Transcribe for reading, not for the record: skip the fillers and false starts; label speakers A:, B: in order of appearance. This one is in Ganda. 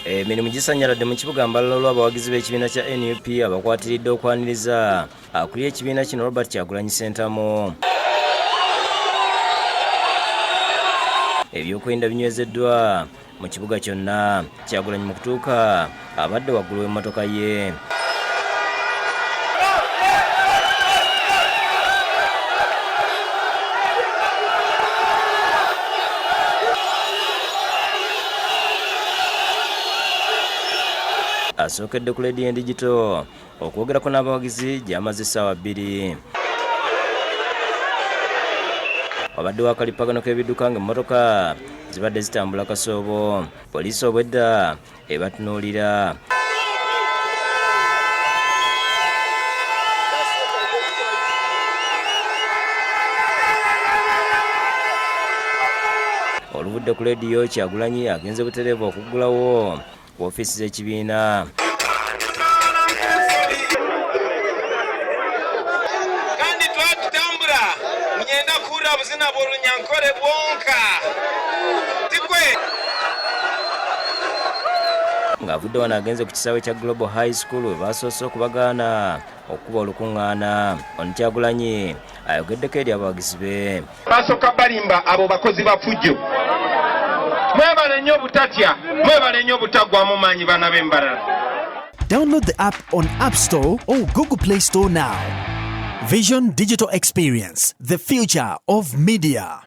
A: Emirimu gisanyaladde mu kibuga Mbarara olw'abawagizi b'ekibiina kya NUP abakwatiridde okwaniriza akulira ekibiina kino Robert Kyagulanyi Ssentamu. Ebyokwerinda binywezeddwa mu kibuga kyonna. Kyagulanyi mu kutuuka abadde waggulu w'emmotoka ye. Asookedde ku Radio and Digital okwogerako n'abawagizi gy'amaze essaawa 2. Wabaddewo akalipagano k'ebidduka ng'emmotoka zibadde zitambula kasoobo. Poliisi obwedda ebatunuulira. Oluvudde ku leediyo, Kyagulanyi agenze butereevu okuggulawo woofiisi z'ekibiina.
B: Kandi twatutambula mugenda kuwulira buzina bw'olunyankole bwonka tikwe
A: Ng'avudde wano agenze ku kisaawe kya Global High School we baasoose okubagaana okukuba olukuŋŋaana. Ono Kyagulanyi ayogeddeko eri abawagizi be.
B: basooka balimba abo bakozi ba fujjo. Mwebale nnyo butatya, mwebale nnyo butaggwaamu maanyi baana b'Embarara.
C: Download the app on App Store or Google Play Store now. Vision Digital Experience, the future of media.